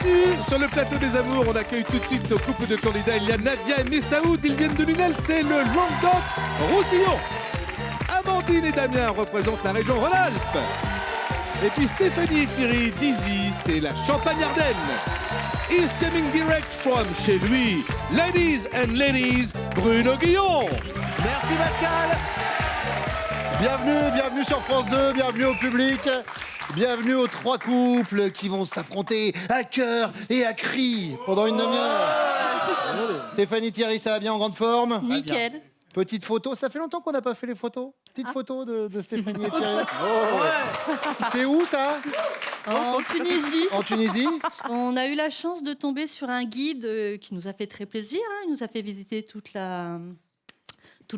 Bienvenue sur le plateau des amours. On accueille tout de suite nos couples de candidats. Il y a Nadia et Messaoud. Ils viennent de Lunel. C'est le Languedoc-Roussillon. Amandine et Damien représentent la région Rhône-Alpes. Et puis Stéphanie et Thierry d'Izy, c'est la Champagne-Ardenne. He's coming direct from chez lui. Ladies and ladies, Bruno Guillon. Merci Pascal. Bienvenue sur France 2, bienvenue au public. Bienvenue aux trois couples qui vont s'affronter à cœur et à cri pendant une demi-heure. Stéphanie, Thierry, ça va bien en grande forme? Nickel. Petite photo, ça fait longtemps qu'on n'a pas fait les photos. Petite photo de Stéphanie et Thierry. C'est où ça? En Tunisie. En Tunisie? On a eu la chance de tomber sur un guide qui nous a fait très plaisir. Il nous a fait visiter tout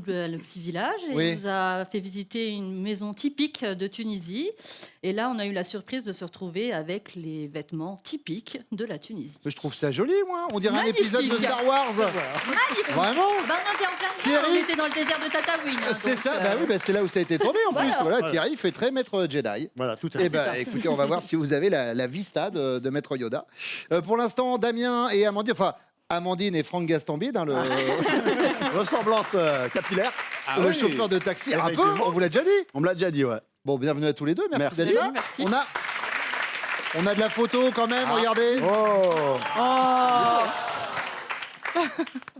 le petit village et Oui. il nous a fait visiter une maison typique de Tunisie. Et là, on a eu la surprise de se retrouver avec les vêtements typiques de la Tunisie. Je trouve ça joli, moi. On dirait Magnifique. un épisode de Star Wars. Magnifique. Vraiment? Ben, on était en plein dedans, Thierry. on était dans le désert de Tatooine. hein, C'est donc, ça, bah oui, bah c'est là où ça a été tourné en plus. Voilà. Voilà, Thierry fait très maître Jedi. Voilà, tout à Eh fait. ben, ça. écoutez, on va voir si vous avez la vista de maître Yoda. Pour l'instant, Damien et Amandine, enfin Amandine et Franck Gastambide, hein, Ressemblance capillaire. le chauffeur de taxi. Un peu, Effectivement. on vous l'a déjà dit. On me l'a déjà dit, ouais. Bon, bienvenue à tous les deux, merci Merci. d'être là. Merci. On a de la photo quand même, regardez. Oh,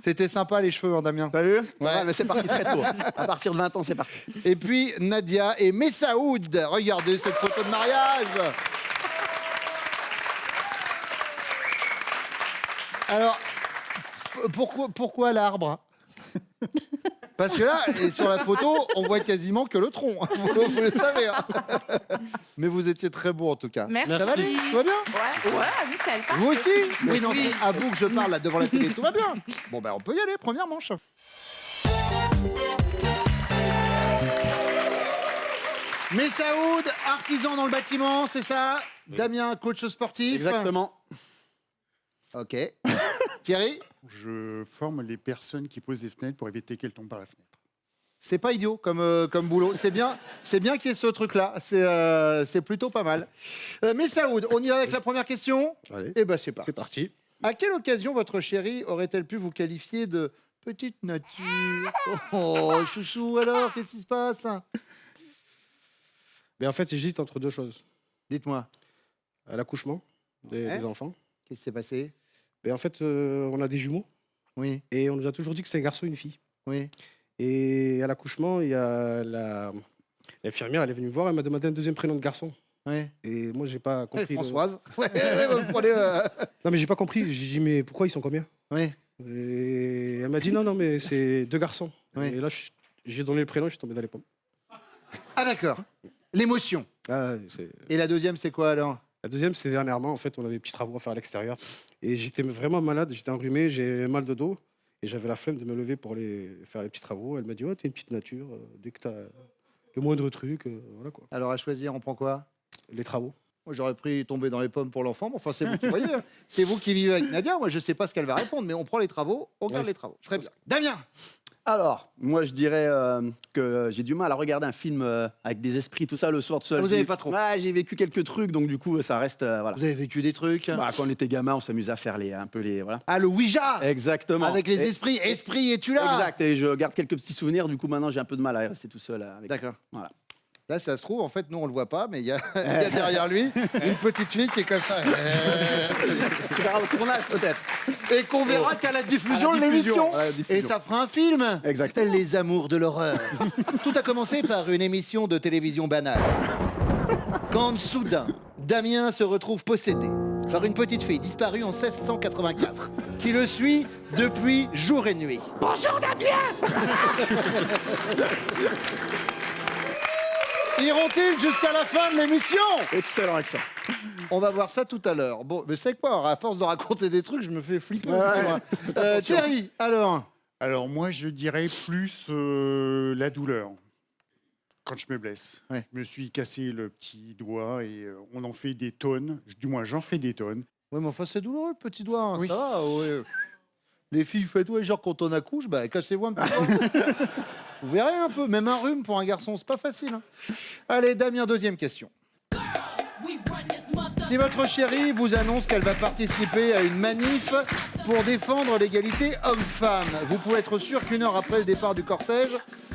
C'était sympa les cheveux, hein, Damien. t'as vu? Ouais. Mais c'est parti très tôt. À partir de 20 ans, c'est parti. Et puis Nadia et Messaoud, regardez cette photo de mariage. Alors, pourquoi l'arbre? Parce que là, et sur la photo, on voit quasiment que le tronc. Vous le savez. hein. Mais vous étiez très beau en tout cas. Merci. Ça va aller? Tout va bien? Ouais, nickel. Vous aussi? Oui, non, c'est à vous que je parle là devant la télé. Tout va bien? Bon, ben on peut y aller. Première manche. Messaoud, artisan dans le bâtiment, c'est ça? Damien, coach sportif. Exactement. Ok. Thierry? Je forme les personnes qui posent des fenêtres pour éviter qu'elles tombent par la fenêtre. C'est pas idiot comme boulot. C'est bien qu'il y ait ce truc-là. C'est plutôt pas mal. Messaoud, on y va avec la première question? Allez, Eh ben c'est parti. c'est parti. À quelle occasion votre chérie aurait-elle pu vous qualifier de petite nature? Oh, chouchou, alors, qu'est-ce qui se passe? Mais en fait, j'hésite entre deux choses. Dites-moi, À l'accouchement des enfants. qu'est-ce qui s'est passé? Mais en fait, on a des jumeaux Oui, et on nous a toujours dit que c'est un garçon et une fille. oui. Et à l'accouchement, il y a l'infirmière, elle est venue me voir, elle m'a demandé un deuxième prénom de garçon. Oui. Et moi, j'ai pas Hey, compris. Françoise. Ouais, vous prenez, Non, mais j'ai pas compris. J'ai dit, mais pourquoi ils sont combien? Oui. Et elle m'a dit, non, mais c'est deux garçons. Oui. Et là, j'ai donné le prénom, je suis tombé dans les pommes. Ah d'accord. L'émotion. Ah, Et la deuxième, c'est quoi alors? La deuxième, c'était dernièrement. En fait, on avait des petits travaux à faire à l'extérieur. Et j'étais vraiment malade, j'étais enrhumé, j'ai mal de dos. Et j'avais la flemme de me lever pour aller faire les petits travaux. Elle m'a dit, oh, t'es une petite nature, dès que t'as le moindre truc, voilà quoi. Alors à choisir, on prend quoi? Les travaux. Moi, j'aurais pris tomber dans les pommes pour l'enfant, mais enfin, c'est vous qui voyez. hein. C'est vous qui vivez avec Nadia. Moi, je sais pas ce qu'elle va répondre, mais on prend les travaux, on garde Ouais. les travaux. Très bien. Damien! Alors, moi, je dirais que j'ai du mal à regarder un film avec des esprits, tout ça, le soir, tout seul. Vous avez pas trop? Ouais, j'ai vécu quelques trucs, donc du coup, ça reste... voilà. Vous avez vécu des trucs? Bah, quand on était gamin, on s'amusait à faire un peu les... Voilà. Ah, le Ouija! Exactement. Avec les Et- esprits. Esprit, es-tu là? Exact, et je garde quelques petits souvenirs, du coup, maintenant, j'ai un peu de mal à rester tout seul avec... D'accord. Voilà. Là, ça se trouve, en fait, nous, on le voit pas, mais il y a derrière lui une petite fille qui est comme ça. Tu verras au tournage, peut-être. Et qu'on verra qu'à la diffusion de À la diffusion, l'émission. à la Et diffusion. ça fera un film. Exactement. Les amours de l'horreur. Tout a commencé par une émission de télévision banale. Quand soudain, Damien se retrouve possédé par une petite fille disparue en 1684, qui le suit depuis jour et nuit. Bonjour Damien! Iront-ils jusqu'à la fin de l'émission? Excellent, excellent. On va voir ça tout à l'heure. Bon, mais c'est quoi? À force de raconter des trucs, je me fais flipper aussi, moi. Thierry, alors? Alors moi, je dirais plus la douleur. Quand je me blesse. Ouais. Je me suis cassé le petit doigt et on en fait des tonnes. Du moins, j'en fais des tonnes. Oui, mais enfin, c'est douloureux, le petit doigt. Hein, Oui. ça va, ouais. Les filles, faites, ouais, genre quand on accouche, bah, cassez-vous un petit doigt. Vous verrez un peu, même un rhume pour un garçon, c'est pas facile. hein. Allez, Damien, deuxième question. Si votre chérie vous annonce qu'elle va participer à une manif pour défendre l'égalité homme-femme, vous pouvez être sûr qu'une heure après le départ du cortège,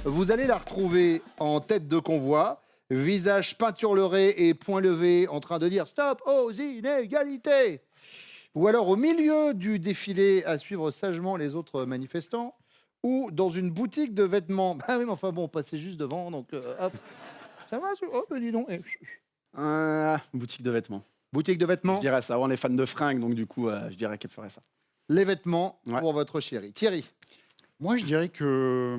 vous allez la retrouver en tête de convoi, visage peinturleré et poing levé, en train de dire « Stop aux inégalités !» Ou alors au milieu du défilé à suivre sagement les autres manifestants, ou dans une boutique de vêtements. Ah oui, mais enfin bon, passez juste devant, donc hop. Ça va, oh, ben dis donc. Boutique de vêtements. Boutique de Je vêtements, dirais ça. On est fan de fringues, donc du coup, je dirais qu'elle ferait ça. les vêtements Ouais. pour votre chérie. Thierry, Moi, je dirais que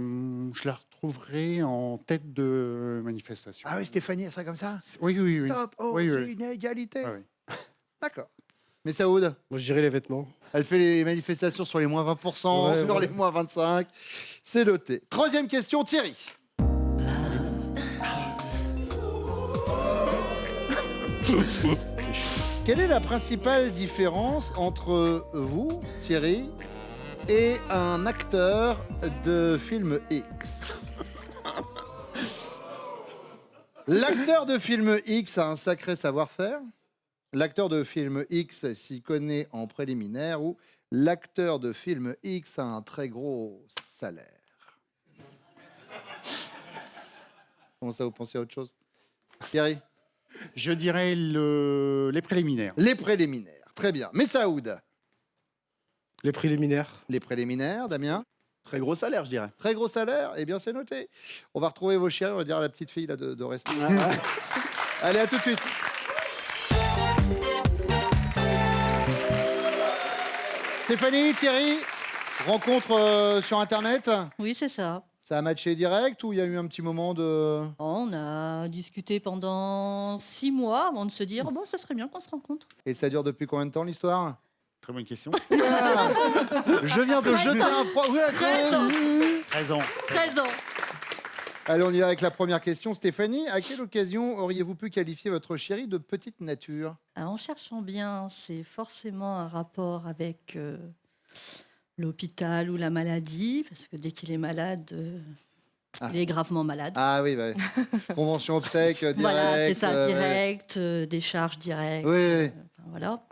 je la retrouverai en tête de manifestation. ah oui, Stéphanie, elle serait comme ça. Oui, oui, oui. Stop aux Oui, oui. inégalités. Ah oui. D'accord. Mais Saoud, Moi, je dirais les vêtements. elle fait les manifestations sur les moins 20%, Ouais, sur ouais. les moins 25%. C'est noté. Troisième question, Thierry. Quelle est la principale différence entre vous, Thierry, et un acteur de film X? L'acteur de film X a un sacré savoir-faire. L'acteur de film X s'y connaît en préliminaire ou l'acteur de film X a un très gros salaire. Comment ça, vous pensez à autre chose? Thierry? Je dirais les préliminaires. Les préliminaires. Très bien. Mais Saoud? Les préliminaires. Les préliminaires, Damien? Très gros salaire, je dirais. Très gros salaire? Eh bien, c'est noté. On va retrouver vos chéris, on va dire à la petite fille là, de rester. Allez, à tout de suite. Stéphanie, Thierry, rencontre sur Internet. Oui, c'est ça. Ça a matché direct ou il y a eu un petit moment de... On a discuté pendant 6 mois avant de se dire bon, ça serait bien qu'on se rencontre. Et ça dure depuis combien de temps l'histoire? Très bonne question. Ah, je viens de jeter un froid. Oui, 13 ans. 13 ans. 13 ans. Allez, on y va avec la première question. Stéphanie, à quelle occasion auriez-vous pu qualifier votre chérie de petite nature? Alors, en cherchant bien, c'est forcément un rapport avec l'hôpital ou la maladie, parce que dès qu'il est malade, il est gravement malade. Ah oui, bah, convention obsèque, direct. Voilà, c'est ça, ouais. direct, des charges directes. Oui, oui. Enfin, voilà.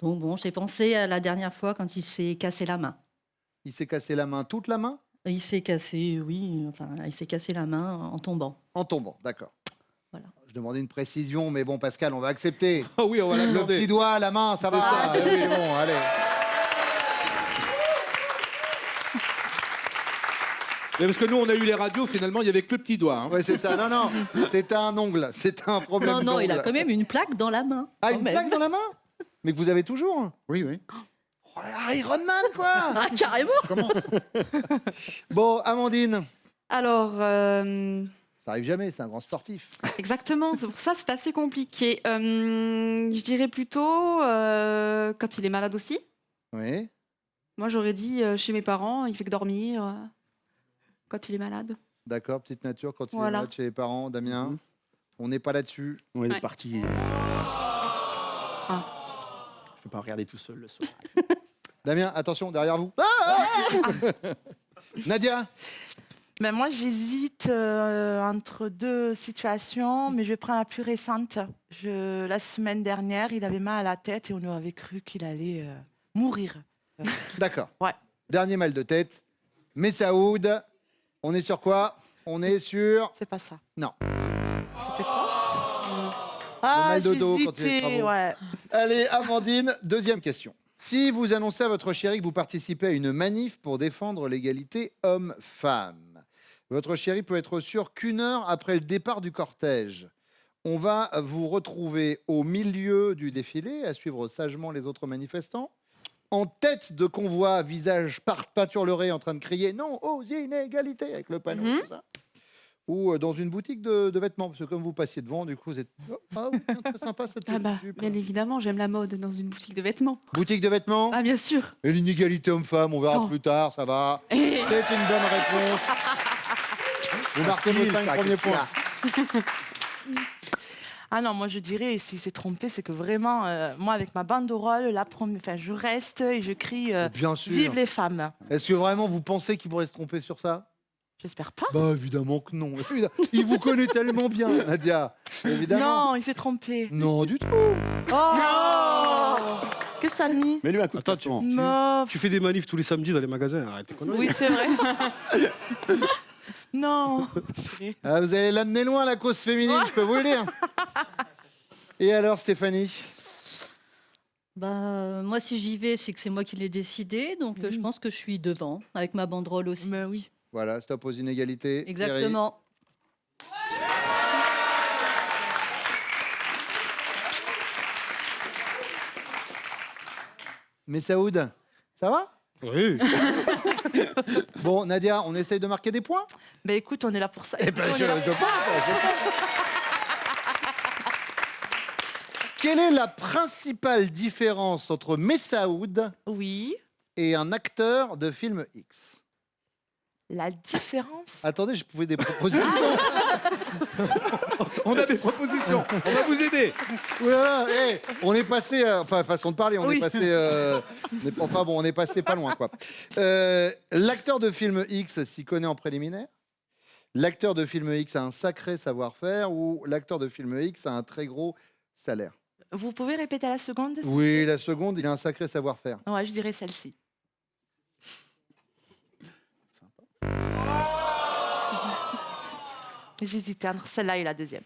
Donc bon, j'ai pensé à la dernière fois quand il s'est cassé la main. Il s'est cassé la main, toute la main? Il s'est cassé, oui, enfin, il s'est cassé la main en tombant. En tombant, d'accord. Voilà. Je demandais une précision, mais bon, Pascal, on va accepter. Ah oui, on va Le petit l'accorder. doigt, la main, ça va. C'est ça. Oui, bon, allez. Mais parce que nous, on a eu les radios, finalement, il y avait que le petit doigt. Hein. Oui, c'est ça. Non, non, c'est un ongle. C'est un problème Non, non, il a d'ongle. quand même une plaque dans la main. Ah, quand une même. plaque dans la main? Mais que vous avez toujours? Oui, oui. Oh, Iron Man, quoi. Ah, carrément. Bon, Amandine, Alors, ça arrive jamais, c'est un grand sportif. exactement, c'est pour ça c'est assez compliqué. Je dirais plutôt quand il est malade aussi. Oui. Moi, j'aurais dit chez mes parents, il fait que dormir quand il est malade. D'accord, petite nature quand il est Voilà. malade chez les parents. Damien, on n'est pas là-dessus. On est Ouais. parti. Ah. Je peux pas regarder tout seul le soir. Damien, attention, derrière vous. Ah Nadia, Ben moi, j'hésite entre deux situations, mais je vais prendre la plus récente. La semaine dernière, il avait mal à la tête et on avait cru qu'il allait mourir. d'accord. Ouais. Dernier mal de tête. Messaoud, on est sur quoi? On est sur... C'est pas ça. Non. C'était quoi Le mal de dos quand il y a des j'hésitais, travaux. ouais. Allez, Amandine, deuxième question. Si vous annoncez à votre chérie que vous participez à une manif pour défendre l'égalité homme-femme, votre chérie peut être sûre qu'une heure après le départ du cortège, on va vous retrouver au milieu du défilé, à suivre sagement les autres manifestants, en tête de convoi, visage peinturleré, en train de crier « Non aux inégalités !» avec le panneau, tout ça. Ou dans une boutique de vêtements, parce que comme vous passiez devant, du coup, vous êtes « Oh, ah, oui, très sympa cette Ah bah, petite jupe. bien évidemment, j'aime la mode dans une boutique de vêtements. Boutique de vêtements Ah, bien sûr. et l'inégalité homme-femme, on verra Oh. plus tard, ça va. Eh. C'est une bonne réponse. Vous marquez vos 5 premiers points. Ah non, moi je dirais, s'il s'est trompé, c'est que vraiment, moi avec ma banderole, je reste et je crie Bien sûr. Vive les femmes. Est-ce que vraiment vous pensez qu'il pourrait se tromper sur ça? J'espère pas. Bah évidemment que non. Il vous connaît tellement bien, Nadia. Évidemment. Non, il s'est trompé. Non, du tout. Oh Qu'est-ce que ça a mis? Mets-lui un coup de Attends, pression. Non. Tu fais des manifs tous les samedis dans les magasins, arrête tes conneries. Oui, c'est vrai. Non. Ah, vous allez l'amener loin, la cause féminine, je peux vous le dire. Et alors, Stéphanie? Bah, moi, si j'y vais, c'est que c'est moi qui l'ai décidé. Donc, je pense que je suis devant, avec ma banderole aussi. Mais oui. Voilà, stop aux inégalités. Thierry. Exactement. Messaoud, ça va? Oui. Bon, Nadia, on essaye de marquer des points? Ben écoute, on est là pour ça. Eh ben, On est je là pense. pour ça. Quelle est la principale différence entre Messaoud Oui. et un acteur de film X? La différence. Attendez, je pouvais des propositions. On a des propositions. On va vous aider. Voilà, on est passé, enfin façon de parler, on Oui. est passé, enfin bon, on est passé pas loin quoi. L'acteur de film X s'y connaît en préliminaire. L'acteur de film X a un sacré savoir-faire ou l'acteur de film X a un très gros salaire. Vous pouvez répéter la seconde? Oui, la seconde, il a un sacré savoir-faire. Ouais, je dirais celle-ci. J'hésitais entre celle-là et la deuxième.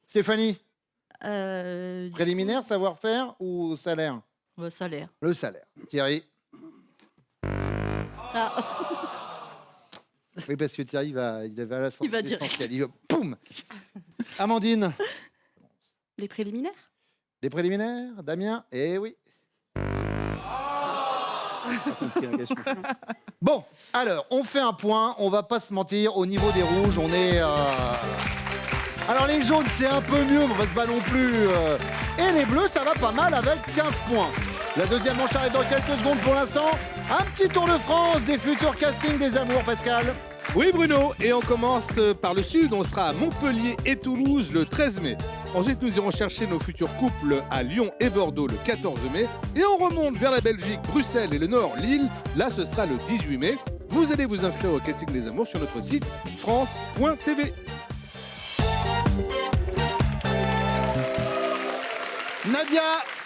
Stéphanie, Euh, préliminaire, savoir-faire ou salaire? salaire. Le salaire. Thierry. Ah, Oui, parce que Thierry il va à la Il va direct. l'essentiel. Il va, poum. Amandine, Les préliminaires. les préliminaires, Damien, eh oui. Bon, alors, on fait un point, on va pas se mentir, au niveau des rouges, on est... Alors les jaunes, c'est un peu mieux, mais on va pas non plus... Et les bleus, ça va pas mal avec 15 points. La deuxième manche arrive dans quelques secondes pour l'instant. Un petit tour de France des futurs castings des amours, Pascal. Oui, Bruno. Et on commence par le sud. On sera à Montpellier et Toulouse le 13 mai. Ensuite, nous irons chercher nos futurs couples à Lyon et Bordeaux le 14 mai. Et on remonte vers la Belgique, Bruxelles et le Nord, Lille. Là, ce sera le 18 mai. Vous allez vous inscrire au casting des amours sur notre site france.tv. Nadia,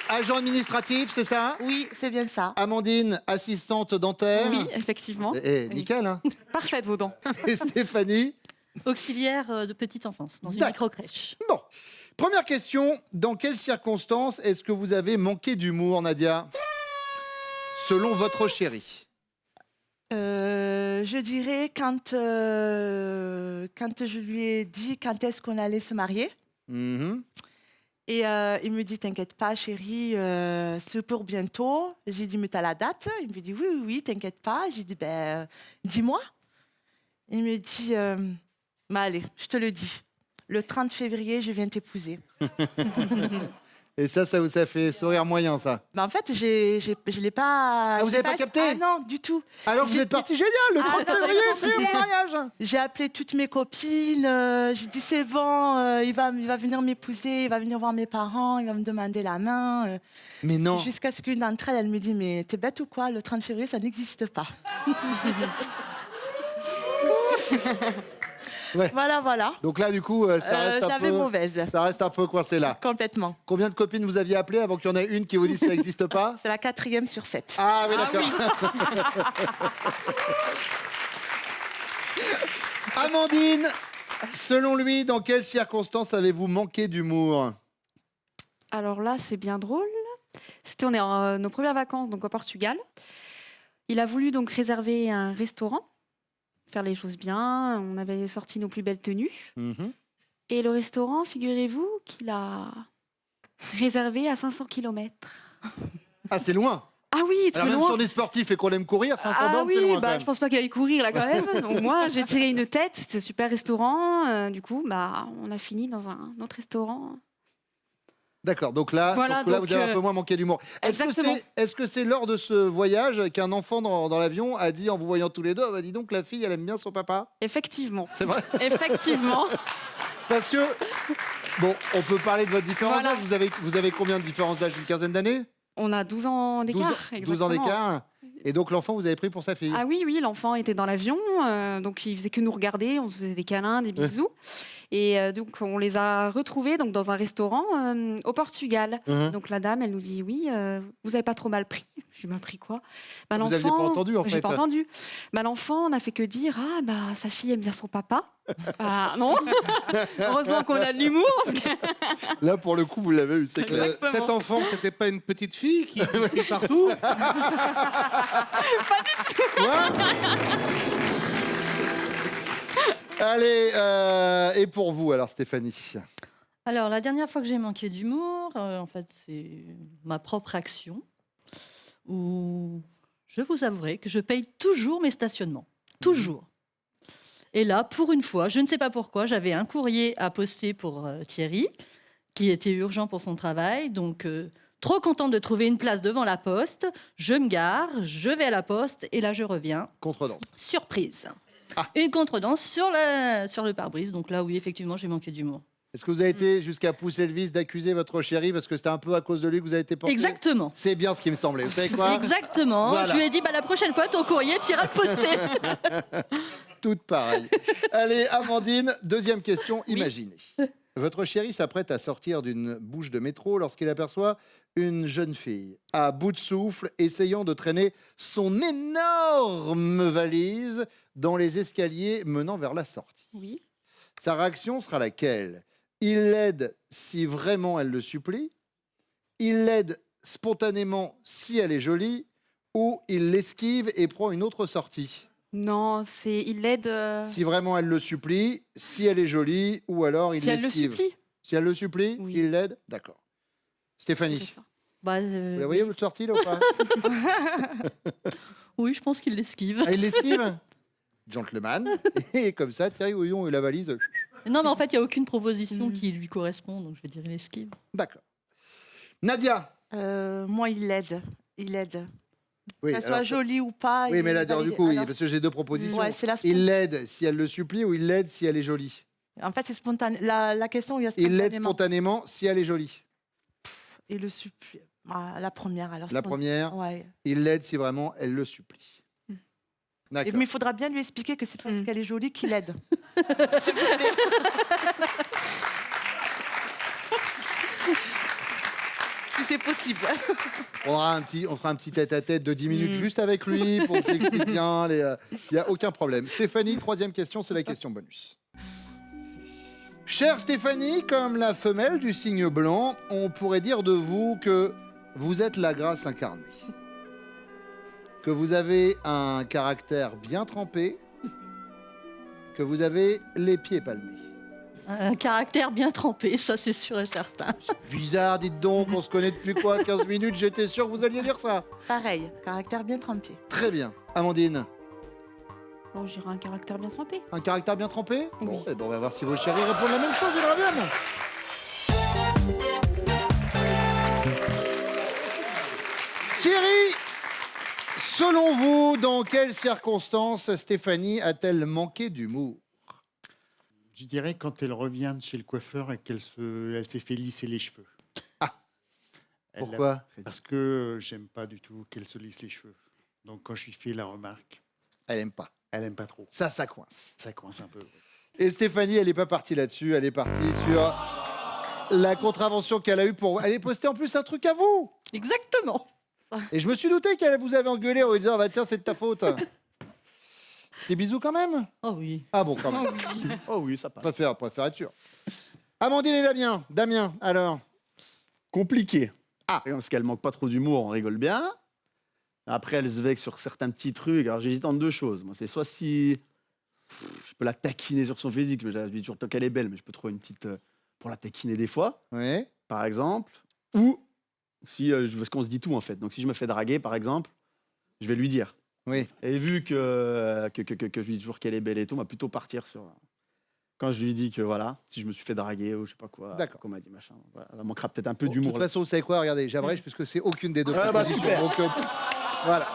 agent administratif, c'est ça? Oui, c'est bien ça. Amandine, assistante dentaire. Oui, effectivement. Nickel, hein. Parfaite, vos dents. Et Stéphanie? auxiliaire de petite enfance, dans une D'accord. micro-crèche. Bon, première question. Dans quelles circonstances est-ce que vous avez manqué d'humour, Nadia? Selon votre chéri. Je dirais quand je lui ai dit quand est-ce qu'on allait se marier. Mhm. Et il me dit, t'inquiète pas, chérie, c'est pour bientôt. J'ai dit, mais t'as la date? Il me dit, oui, oui, oui, t'inquiète pas. J'ai dit, ben, dis-moi. Il me dit, bah allez, je te le dis. Le 30 février, je viens t'épouser. Et ça vous a fait sourire moyen, ça. Ben, en fait, je l'ai pas... Ah, vous j'ai avez pas capté? Ah non, du tout. Alors vous J'ai- êtes parti génial, le 30 Ah, non, février, mais c'est mon mariage. J'ai appelé toutes mes copines, j'ai dit c'est bon, il va venir m'épouser, il va venir voir mes parents, il va me demander la main. Mais non. Jusqu'à ce qu'une d'entre elles, elle me dit mais t'es bête ou quoi, le 30 février ça n'existe pas. Ouais. Voilà. Donc là, du coup, ça reste Je un l'avais peu... mauvaise, Ça reste un peu coincé là. complètement. Combien de copines vous aviez appelé avant qu'il y en ait une qui vous dise que ça n'existe pas? C'est la 4e sur 7. Ah oui, d'accord. Amandine, selon lui, dans quelles circonstances avez-vous manqué d'humour? Alors là, c'est bien drôle. On est en nos premières vacances donc au Portugal. Il a voulu donc réserver un restaurant, faire les choses bien. On avait sorti nos plus belles tenues. Mhm. Et le restaurant, figurez-vous qu'il a réservé à 500 km. Ah, c'est loin. Ah oui, Alors très même loin. sur des sportifs et qu'on aime courir, 500 Ah bornes, oui, c'est loin quand bah, même. je pense pas qu'il aille courir là quand même. Donc moi, j'ai tiré une tête. C'était un super restaurant. Du coup, bah, on a fini dans un autre restaurant. D'accord, donc là, Voilà, je pense que là, donc, vous avez un peu moins manqué d'humour. exactement. Est-ce que c'est lors de ce voyage qu'un enfant dans l'avion a dit, en vous voyant tous les deux, ah bah, dis donc, la fille, elle aime bien son papa? Effectivement. C'est vrai? Effectivement. Parce que, bon, on peut parler de votre différence Voilà. d'âge. Vous avez combien de différence d'âge? Une quinzaine d'années? On a 12 ans 12 d'écart. 12 ans exactement. d'écart. Et donc l'enfant, vous avez pris pour sa fille. Ah oui, l'enfant était dans l'avion, donc il faisait que nous regarder, on se faisait des câlins, des bisous. Et donc on les a retrouvés donc, dans un restaurant au Portugal. Donc la dame, elle nous dit, oui, vous n'avez pas trop mal pris. J'ai mal pris quoi? Bah, Vous n'aviez pas entendu en fait. J'ai pas entendu. Bah, l'enfant, on n'a fait que dire, ah bah sa fille aime bien son papa. Ah non. Heureusement qu'on a de l'humour. parce que- Là, pour le coup, vous l'avez eu, c'est clair. Exactement. Cet enfant, c'était pas une petite fille qui suit partout? Allez, et pour vous alors Stéphanie? Alors, la dernière fois que j'ai manqué d'humour, en fait, c'est ma propre action, où je vous avouerai que je paye toujours mes stationnements. Toujours. Et là, pour une fois, je ne sais pas pourquoi, j'avais un courrier à poster pour Thierry, qui était urgent pour son travail. Donc, trop contente de trouver une place devant la poste. Je me gare, je vais à la poste, et là, je reviens. Contredanse. Surprise. Une contredanse sur le pare-brise. Donc là, oui, effectivement, j'ai manqué d'humour. Est-ce que vous avez été jusqu'à pousser le vice d'accuser votre chéri parce que c'était un peu à cause de lui que vous avez été porté? Exactement. C'est bien ce qui me semblait. Vous savez quoi? Exactement. Voilà. Je lui ai dit, la prochaine fois, ton courrier, tu iras le poster. Toutes pareilles. Allez, Amandine, deuxième question. Imaginez. Votre chéri s'apprête à sortir d'une bouche de métro lorsqu'il aperçoit une jeune fille à bout de souffle, essayant de traîner son énorme valise dans les escaliers menant vers la sortie. Oui. Sa réaction sera laquelle? Il l'aide si vraiment elle le supplie, il l'aide spontanément si elle est jolie, ou il l'esquive et prend une autre sortie. Non, il l'aide. Si vraiment elle le supplie, si elle est jolie, ou alors il Si elle le l'esquive. supplie. Si elle le supplie, Oui. il l'aide. D'accord. Stéphanie, C'est ça. vous la voyez l'autre sortie là ou pas? Oui, je pense qu'il l'esquive. Ah, il l'esquive. Gentleman. Et comme ça, Thierry Houillon et la valise. Non, mais en fait, il n'y a aucune proposition qui lui correspond, donc je vais dire il esquive. D'accord. Nadia. Moi, il l'aide. Il l'aide. Oui, Qu'elle soit alors, jolie ou pas. oui, il mais là, valide. du coup, oui, Alors, parce que j'ai deux propositions. ouais, c'est la Il l'aide si elle le supplie ou il l'aide si elle est jolie? En fait, c'est spontané. La question, il y a Il l'aide spontanément. spontanément si elle est jolie. Et le supplie. Ah, la première, alors. La première, Ouais. il l'aide si vraiment elle le supplie. D'accord. Mais il faudra bien lui expliquer que c'est parce qu'elle est jolie qu'il aide. Si c'est possible. On fera un petit tête-à-tête de 10 minutes juste avec lui pour qu'il explique bien. Il n'y a aucun problème. Stéphanie, troisième question, c'est la question bonus. Chère Stéphanie, comme la femelle du cygne blanc, on pourrait dire de vous que vous êtes la grâce incarnée. Que vous avez un caractère bien trempé, que vous avez les pieds palmés. Un caractère bien trempé, ça c'est sûr et certain. Bizarre, dites donc, on se connaît depuis quoi? 15 minutes, j'étais sûr que vous alliez dire ça. Pareil, caractère bien trempé. Très bien. Amandine, Bon, j'irai un caractère bien trempé. un caractère bien trempé? Oui. Bon, eh ben, on va voir si vos chéris répondent la même chose, ils reviennent. Thierry, selon vous, dans quelles circonstances Stéphanie a-t-elle manqué d'humour? Je dirais quand elle revient de chez le coiffeur et elle s'est fait lisser les cheveux. Elle Pourquoi? Parce que j'aime pas du tout qu'elle se lisse les cheveux. Donc quand je lui fais la remarque, Elle aime pas. elle aime pas trop. Ça coince. Ça coince un peu. Et Stéphanie, elle n'est pas partie là-dessus, elle est partie sur la contravention qu'elle a eue pour... Elle est postée en plus un truc à vous. Exactement. Et je me suis douté qu'elle vous avait engueulé en lui disant, bah tiens, c'est de ta faute. Des bisous quand même? Oh oui. Ah bon, quand même. Oh oui, ça passe. Préfère être sûr. Amandine et Damien, alors? Compliqué. Parce qu'elle manque pas trop d'humour, on rigole bien. Après, elle se vexe sur certains petits trucs. Alors, j'hésite entre deux choses. Moi, c'est soit si je peux la taquiner sur son physique, mais je dis toujours qu'elle est belle, mais je peux trouver une petite pour la taquiner des fois, Oui. par exemple. Ou si, parce qu'on se dit tout en fait. Donc, si je me fais draguer, par exemple, je vais lui dire. Oui. Et vu que je lui dis toujours qu'elle est belle et tout, on va plutôt partir sur. Quand je lui dis que voilà, si je me suis fait draguer ou je sais pas quoi, D'accord. qu'on m'a dit machin, voilà, elle manquera peut-être un peu De d'humour. toute façon, vous savez quoi? Regardez, j'abrège puisque c'est aucune des deux Ah, bah, propositions. super. Donc, voilà.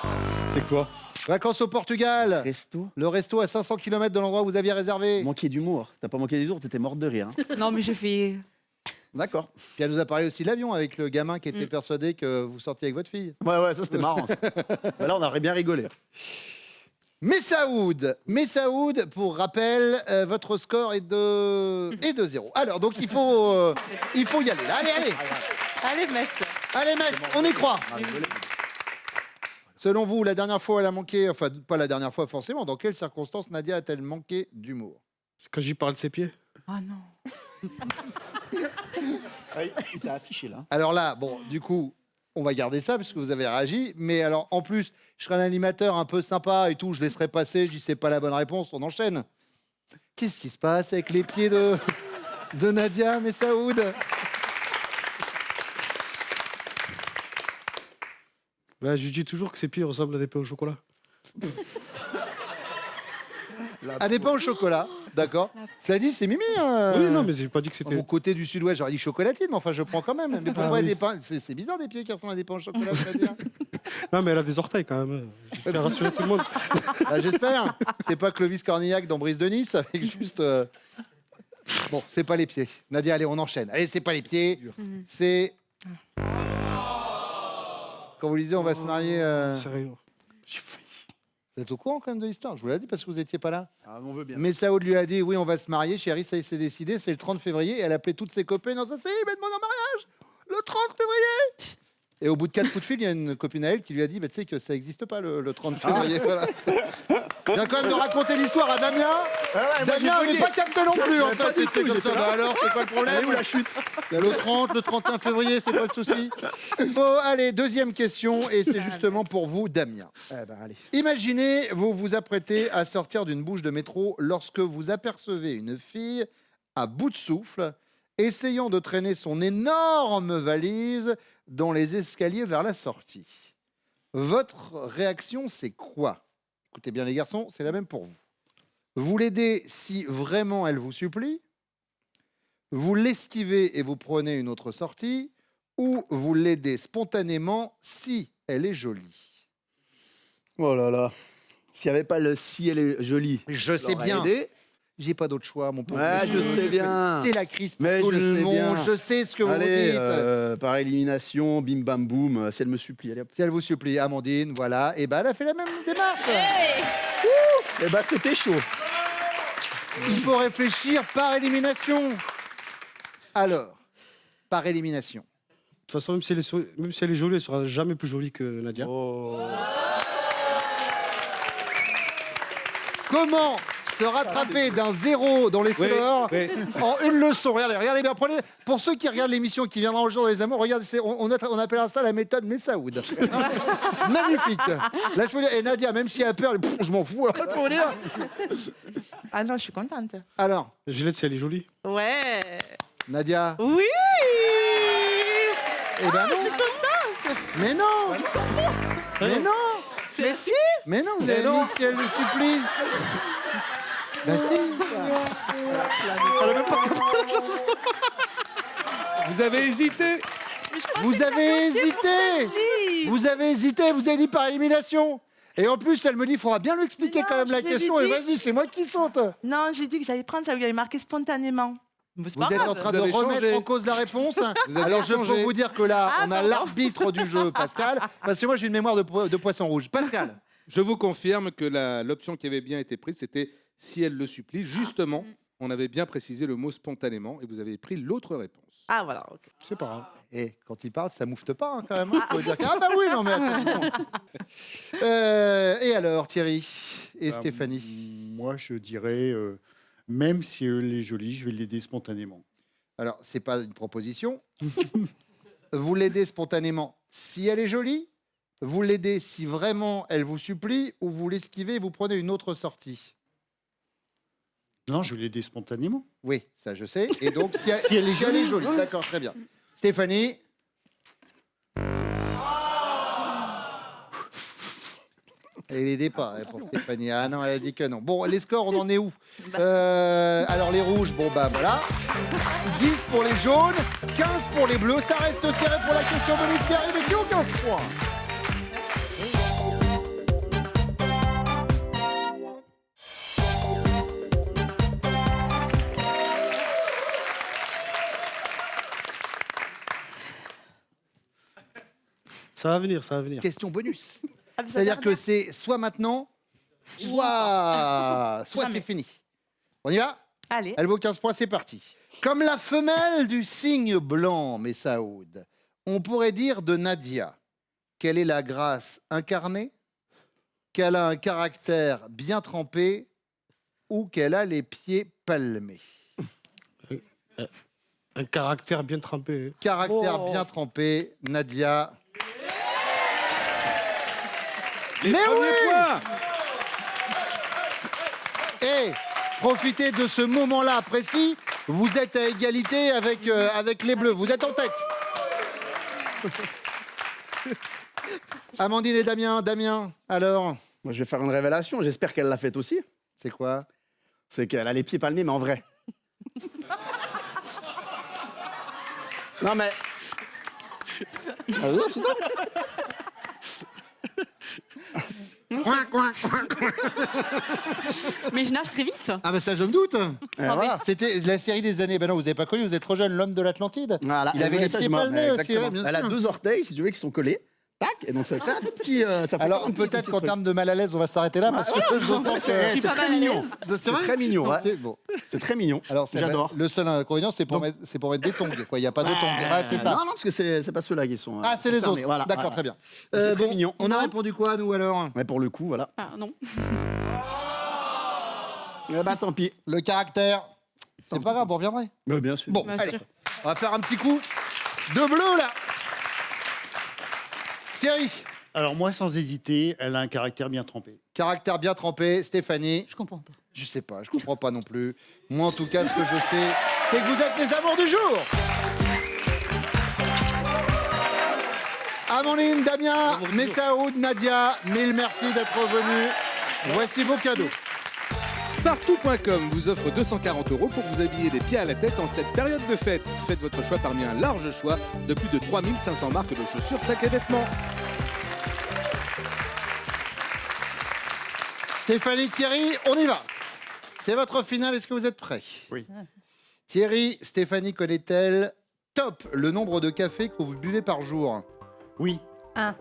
C'est quoi? Vacances au Portugal. Resto. Le resto à 500 km de l'endroit où vous aviez réservé. Manqué d'humour. T'as pas manqué d'humour, t'étais morte de rire. Hein. Non, mais j'ai fait. D'accord. Puis elle nous a parlé aussi de l'avion avec le gamin qui était persuadé que vous sortiez avec votre fille. Ouais, ça c'était marrant. Ça. Bah, là, on aurait bien rigolé. Messaoud, pour rappel, votre score est de 0. Alors, donc il faut y aller. Là. Allez, Allez, Metz. allez, Metz, on y croit. Selon vous, la dernière fois, elle a manqué, enfin, pas la dernière fois forcément, dans quelles circonstances Nadia a-t-elle manqué d'humour? C'est quand j'y parle de ses pieds. Oh non. Il t'a affiché là. Alors là, bon, du coup, on va garder ça parce que vous avez réagi. Mais alors, en plus, je serai un animateur un peu sympa et tout. Je laisserai passer. Je dis c'est pas la bonne réponse. On enchaîne. Qu'est-ce qui se passe avec les pieds de Nadia Messaoud? Bah, je lui dis toujours que ses pieds ressemblent à des pains au chocolat. À des pains au chocolat, d'accord. Cela dit, c'est Mimi. Hein. Oui, non, mais j'ai pas dit que Mon c'était. côté du sud-ouest, j'aurais dit chocolatine, mais enfin, je prends quand même. Mais pourquoi oui. des pains? C'est bizarre des pieds qui ressemblent à des pains au chocolat, ça veut dire. Non, mais elle a des orteils quand même. Je vais rassurer tout le monde. Bah, j'espère. C'est pas Clovis Cornillac dans Brise de Nice avec juste. Bon, c'est pas les pieds. Nadia, allez, on enchaîne. Allez, c'est pas les pieds. C'est. Quand vous lisez, on va se marier. Sérieux. J'ai failli. Vous êtes au courant quand même de l'histoire? Je vous l'ai dit parce que vous n'étiez pas là. Ah, on veut bien. Messaoud lui a dit oui, on va se marier. Chérie, ça y est, c'est décidé. C'est le 30 février. Et elle a appelé toutes ses copines. Non, ça c'est, ils me demandent en mariage le 30 février. Et au bout de 4 coups de fil, il y a une copine à elle qui lui a dit bah, tu sais que ça n'existe pas le 30 février. Voilà. Il vient quand même de raconter l'histoire à Damien. Damien n'avait pas capté non plus. En fait, c'était comme ça. Bah alors, c'est quoi le problème? Où la chute? Il y a le 30, le 31 février, c'est pas le souci. Bon, allez, deuxième question, et c'est justement pour vous, Damien. Allez. Imaginez, vous vous apprêtez à sortir d'une bouche de métro lorsque vous apercevez une fille à bout de souffle, essayant de traîner son énorme valise dans les escaliers vers la sortie. Votre réaction, c'est quoi? Écoutez bien les garçons, c'est la même pour vous. Vous l'aidez si vraiment elle vous supplie, vous l'esquivez et vous prenez une autre sortie, ou vous l'aidez spontanément si elle est jolie. Oh là là. S'il n'y avait pas le si elle est jolie. Je sais l'aurais bien. aidé. J'ai pas d'autre choix, mon pauvre. Ouais, monsieur. je sais bien. C'est la crise pour Mais tout je le sais monde. bien. Je sais ce que vous Allez, dites. par élimination, bim bam boum, si elle me supplie. Allez, hop. Si elle vous supplie, Amandine, voilà. Et ben elle a fait la même démarche. Eh ben, c'était chaud. Il faut réfléchir par élimination. Alors, par élimination. De toute façon, même si elle est jolie, elle sera jamais plus jolie que Nadia. Comment se rattraper d'un 0 dans les scores en une leçon? Regardez bien. Prenez, pour ceux qui regardent l'émission qui viendra un jour dans les amours, regardez, on appellera ça la méthode Messaoud. Magnifique. Là, je peux dire, et Nadia, même si elle a peur, je m'en fous. Je peux vous dire. Ah non, je suis contente. Alors, Gillette, si elle est jolie. Ouais. Nadia. Oui. Eh ben non. Mais non. Mais non. Mais si. Mais non, vous avez dit si elle le supplie. Ben si. Vous avez hésité. Vous avez hésité. Vous avez hésité. Vous avez dit par élimination. Et en plus, elle me dit, il faudra bien lui expliquer Mais quand non, même la je l'ai question. dit. Et vas-y, c'est moi qui saute. Non, j'ai dit que j'allais prendre ça lui avait marqué spontanément. Mais c'est Vous pas êtes en grave. train Vous de avez remettre changé. en cause la réponse. Vous avez Alors je peux changé. vous dire que là, Ah, on a pardon. l'arbitre du jeu, Pascal. Parce que moi, j'ai une mémoire de poisson rouge. Pascal. Je vous confirme que l'option qui avait bien été prise, c'était si elle le supplie. Justement, on avait bien précisé le mot spontanément et vous avez pris l'autre réponse. Ah voilà. Ok. C'est pas grave. Et quand il parle, ça moufte pas hein, quand même. Il faut dire que, ah bah oui, non mais attention. Et alors, Thierry et Stéphanie? Moi, je dirais, même si elle est jolie, je vais l'aider spontanément. Alors, c'est pas une proposition. Vous l'aidez spontanément si elle est jolie. Vous l'aidez si vraiment elle vous supplie, ou vous l'esquivez et vous prenez une autre sortie. Non, je vais l'aider spontanément. Oui, ça je sais. Et donc, si Si elle est jolie. D'accord, très bien. Stéphanie? Elle n'aidait pas hein, pour Stéphanie. Ah non, elle a dit que non. Bon, les scores, on en est où? Alors, les rouges, bon bah voilà. 10 pour les jaunes, 15 pour les bleus. Ça reste serré pour la question bonus qui arrive et qui ont 15 points. Ça va venir, ça va venir. Question bonus. Ah, vous C'est-à-dire avez que rien c'est soit maintenant, soit Jamais. c'est fini. On y va? Allez. Elle vaut 15 points, c'est parti. Comme la femelle du cygne blanc, Messaoud, on pourrait dire de Nadia qu'elle est la grâce incarnée, qu'elle a un caractère bien trempé ou qu'elle a les pieds palmés. Un caractère bien trempé. Caractère bien trempé, Nadia. Les Mais premiers oui points. Et profitez de ce moment-là précis. Vous êtes à égalité avec les Bleus. Vous êtes en tête. Amandine et Damien. Damien, alors, Moi, je vais faire une révélation. J'espère qu'elle l'a faite aussi. c'est quoi? C'est qu'elle a les pieds palmés, mais en vrai. Non, mais. Ah oui, c'est ça. Mais je nage très vite. Ah ben ça, je me doute. Voilà. C'était la série des années. Ben non, vous n'avez pas connu, vous êtes trop jeune, l'homme de l'Atlantide. Voilà. Il avait Et les ça, pieds je m'en- palmés aussi, exactement. ouais, bien Elle a sûr. 2 orteils, si tu veux, qui sont collés. Tac, et donc ça fait un tout petit. Ça fait Alors un petit peut-être qu'en truc. termes de mal à l'aise, on va s'arrêter là parce que je sens que C'est pas très mal à mignon. l'aise. C'est très mignon, ouais. C'est bon. C'est très mignon. Alors J'adore. Le seul inconvénient, c'est pour, mettre des tongs. Quoi. Il n'y a pas de tongs. Ouais, c'est ça. Non, non, parce que c'est pas ceux-là qui sont. Ah, c'est les concernés. autres. Voilà. D'accord, voilà. très bien. C'est très mignon. On a Non. répondu quoi, nous, alors? Ouais, pour le coup, voilà. Ah non. Eh ben, tant pis. Le caractère. C'est pas grave, vous reviendrez. Mais bien sûr. Bon, Bien allez. sûr. On va faire un petit coup de bleu, là. Thierry, Alors moi, sans hésiter, elle a un caractère bien trempé. caractère bien trempé. Stéphanie, Je comprends pas. je sais pas, je comprends pas non plus. Moi, en tout cas, ce que je sais, c'est que vous êtes les amours du jour. Amandine, Damien, Messaoud, Nadia, mille merci d'être venus. Voici vos cadeaux. Spartou.com vous offre 240 € pour vous habiller des pieds à la tête en cette période de fête. Faites votre choix parmi un large choix de plus de 3500 marques de chaussures, sacs et vêtements. Stéphanie, Thierry, on y va. C'est votre finale, est-ce que vous êtes prêts? Oui. Thierry, Stéphanie connaît-elle top le nombre de cafés que vous buvez par jour? Oui. Ah,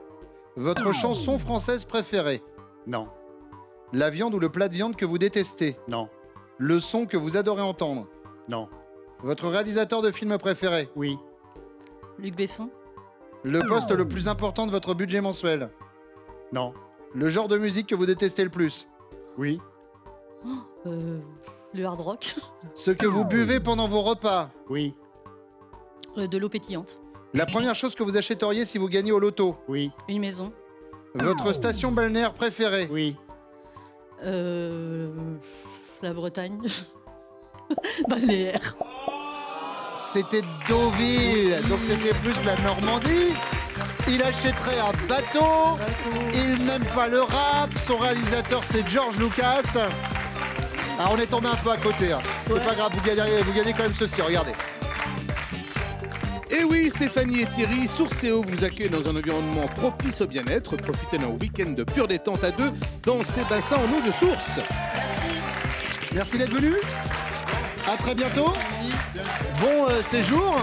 Votre chanson française préférée? Non. La viande ou le plat de viande que vous détestez? Non. Le son que vous adorez entendre? Non. Votre réalisateur de film préféré? Oui. Luc Besson. Le poste le plus important de votre budget mensuel? Non. Le genre de musique que vous détestez le plus? Oui. Le hard rock. Ce que vous buvez pendant vos repas? Oui. De l'eau pétillante. La première chose que vous achèteriez si vous gagnez au loto? Oui. Une maison. Votre station balnéaire préférée? Oui. La Bretagne. Balnéaire. C'était Deauville, donc c'était plus la Normandie. Il achèterait un bateau. Il n'aime pas le rap. Son réalisateur, c'est George Lucas. Alors on est tombé un peu à côté. Hein. C'est Ouais. pas grave, vous gagnez quand même ceci, regardez. Et oui, Stéphanie et Thierry, Sourcéo vous accueillent dans un environnement propice au bien-être. Profitez d'un week-end de pure détente à deux dans ces bassins en eau de source. Merci d'être venu. À très bientôt. Bon séjour.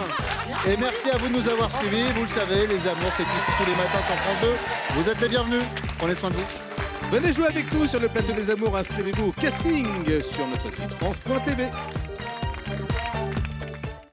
Et merci à vous de nous avoir suivis. Vous le savez, les amours, c'est ici tous les matins sur France 2. Vous êtes les bienvenus. Prenez soin de vous. Venez jouer avec nous sur le plateau des amours. Inscrivez-vous au casting sur notre site France.tv.